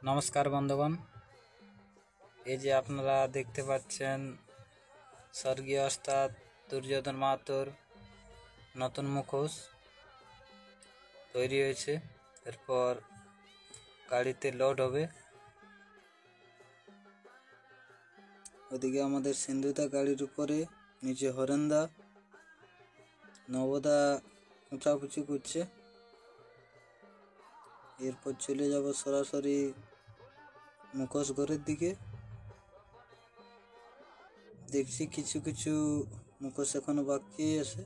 नमस्कार बंधुगण এই যে আপনারা দেখতে পাচ্ছেন স্বর্গীয় ওস্তাদ দুর্যোধন মাহাতোর নতুন মুখোশ তৈরি হয়েছে। এরপর গাড়িতে লোড হবে। ওদিকে আমাদের সিন্ধুদা গাড়ির উপরে, নিচে হরেন্দা, নবদা উঁচাপুচি করছে। এরপর চলে যাব সরাসরি মুখোশ ঘরের দিকে। দেখছি কিছু কিছু মুখোশ এখনো বাকি আছে।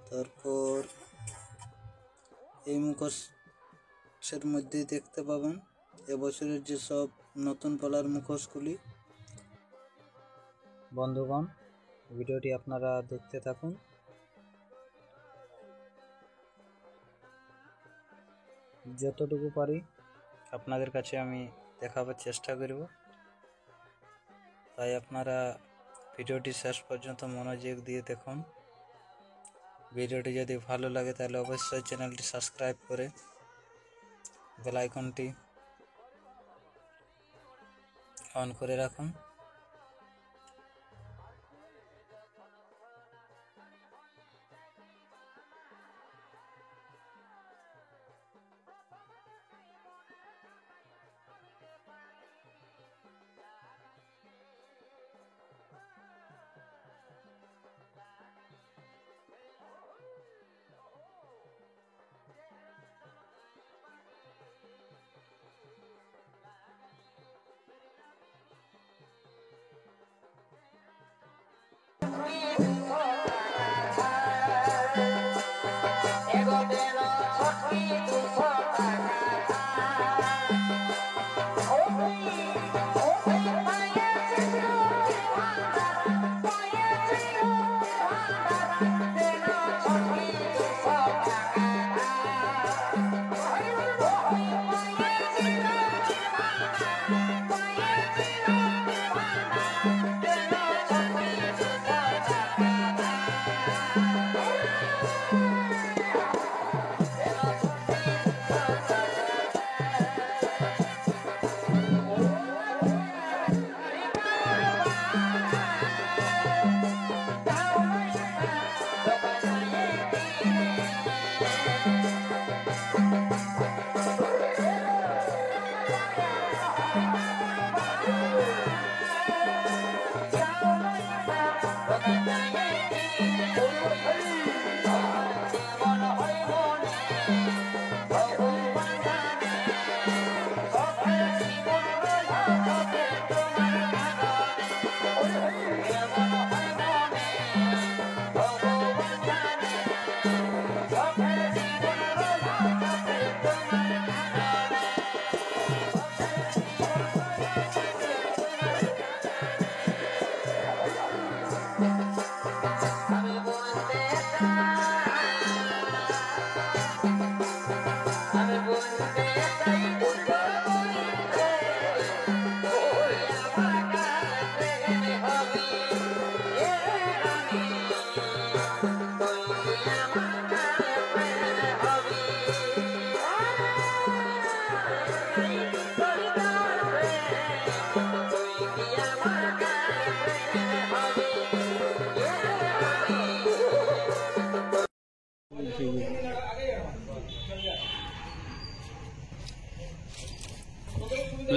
তারপর এই মুখোশের মধ্যে দেখতে পাবেন এবছরের যেসব নতুন পালার মুখোশগুলি। বন্ধুগণ, ভিডিওটি আপনারা দেখতে থাকুন। যতটুকু পারি আপনাদের কাছে আমি দেখাবার চেষ্টা করব, তাই আপনারা ভিডিওটি শেষ পর্যন্ত মনোযোগ দিয়ে দেখুন। ভিডিওটি যদি ভালো লাগে তাহলে অবশ্যই চ্যানেলটি সাবস্ক্রাইব করে বেল আইকনটি অন করে রাখুন।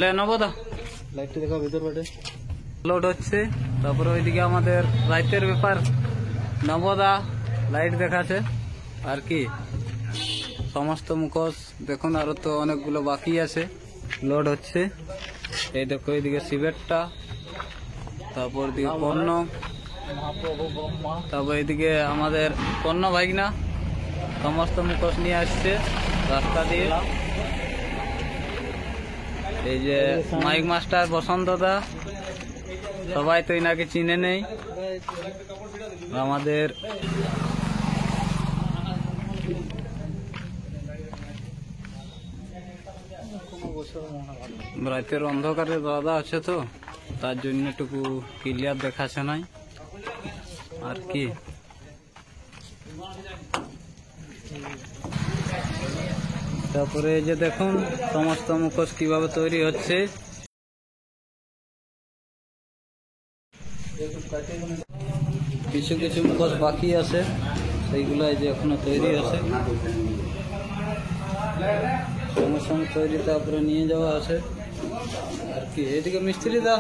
ले नबदा लाइट देखो ভিতর বাটে লোড হচ্ছে। তারপরে ওইদিকে আমাদের রাতের ব্যাপার, নবদা লাইট দেখাচ্ছে। আর কি সমস্ত মুখোশ দেখুন, আরো তো অনেকগুলো বাকি আছে, লোড হচ্ছে। এই দেখো এইদিকে সিভেটটা, তারপর দিকে পণ্য, তারপর এইদিকে আমাদের পণ্য ভাইগনা সমস্ত মুখোশ নিয়ে আসছে রাস্তা দিয়ে। এই যে মাইক মাস্টার বসন্ত দা, সবাই তো এনাকে চিনে নেই। আমাদের রাতের অন্ধকারে দাদা আছে তো, তার জন্য একটু ক্লিয়ার দেখাচ্ছে নাই আর কি। তারপরে এই যে দেখুন সমস্ত মুখোশ কিভাবে তৈরি হচ্ছে। কিছু কিছু মুখোশ বাকি আছে, সেইগুলো এই যে এখনো তৈরি আছে, সঙ্গে সঙ্গে তৈরি তারপরে নিয়ে যাওয়া আছে আর কি। এদিকে মিস্ত্রি দা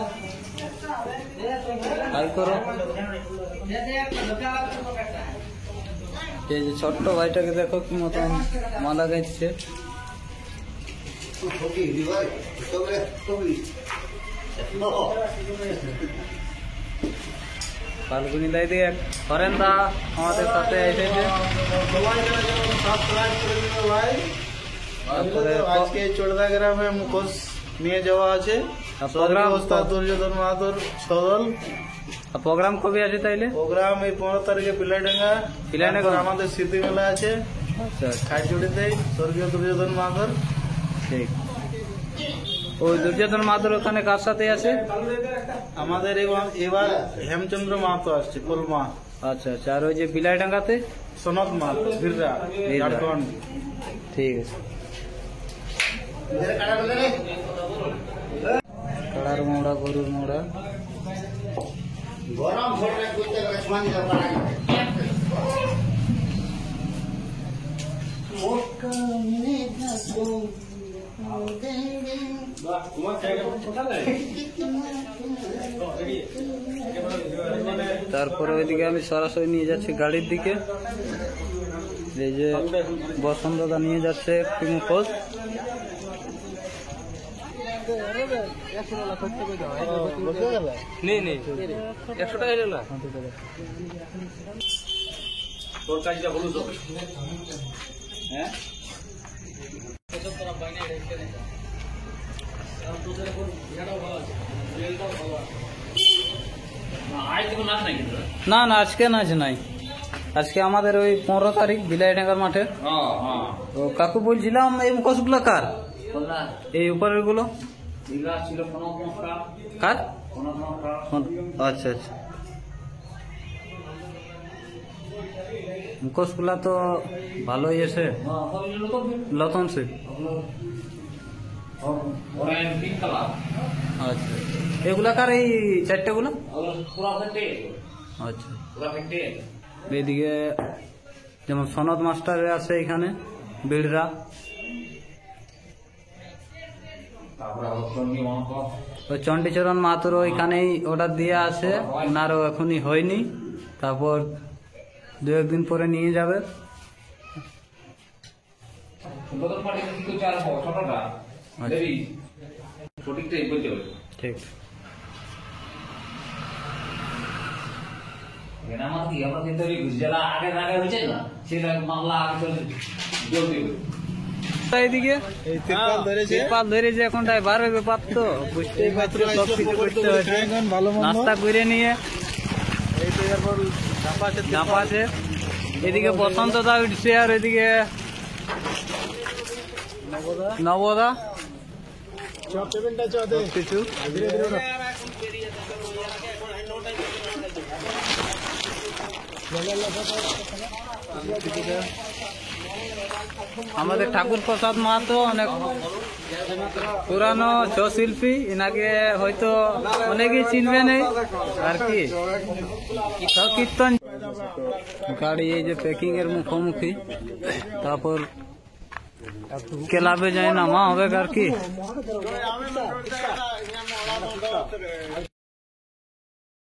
হাই করো। এই যে ছোট্ট ভাইটাকে দেখো কি মতন মালা গাইছে। ফাল্গুনি দাই দিয়ে করেন দা আমাদের সাথে এসেছে। আজকে চোড়দা গ্রামে মুখোশ নিয়ে যাওয়া আছে। দুর্যোধন মাহাতোর সদল। প্রোগ্রাম কবে আছে তাইলে? প্রোগ্রাম এই 15 তারিখে পিলাডাঙ্গা। আমাদের স্মৃতি মেলা আছে খাইজুড়িতে, স্বর্গীয় দুর্যোধন মাহাতোর। ঠিক, ওই দুর্যোধন মাহাতোর ওখানে কার সাথে আছে? আমাদের এবার হেমচন্দ্র মাহাতো আসছে, কোলমা। আচ্ছা আচ্ছা। আর ওই যে বিলাইডাঙ্গাতে সনদ মাহাতো, বীররা, ঝাড়খণ্ড। ঠিক আছে। কাড়ার মোড়া, গরুর মোড়া। তারপরে ওইদিকে আমি সরাসরি নিয়ে যাচ্ছি গাড়ির দিকে। এই যে বসন্তদা নিয়ে যাচ্ছে একটি মুখোশ। না না, আজকে নাচ নাই। আজকে আমাদের ওই 15 তারিখ বিলাইডাঙ্গার মাঠে। তো কাকু বলছিলাম এই মুখোশগুলো কার? এই উপরের গুলো কার? আচ্ছা আচ্ছা। মুখোশগুলা তো ভালোই আছে, লতন সে। আচ্ছা, এগুলা কার এই 4টে গুলো? আচ্ছা। এদিকে যেমন সনদ মাস্টারের আছে এখানে, বিড়রা। ওই চণ্ডীচরণ মাহাতোর ওইখানেই অর্ডার দিয়ে আছে, ওনারও এখনই হয়নি। তারপর 2-1 দিন পরে নিয়ে যাবে। ঠিক। এইদিকে তিরপাল ধরেছে, এখন বার হবে পাত, তো বুঝতেই পারছি সব কিছু করতে হয়েছে। নাস্তা করে নিয়ে ঝাঁপা আছে। এদিকে বসন্ত দা উঠছে, আর এদিকে নবদা কিছু। আমাদের ঠাকুর প্রসাদ মাহাতো অনেক পুরানো ছৌ শিল্পী, এনাকে হয়তো অনেকেই চিনবে নেই আর কি। কীর্তন গাড়ি এই যে প্যাকিং এর মুখোমুখি, তারপর ক্লাবে যায় নামা হবে আর কি।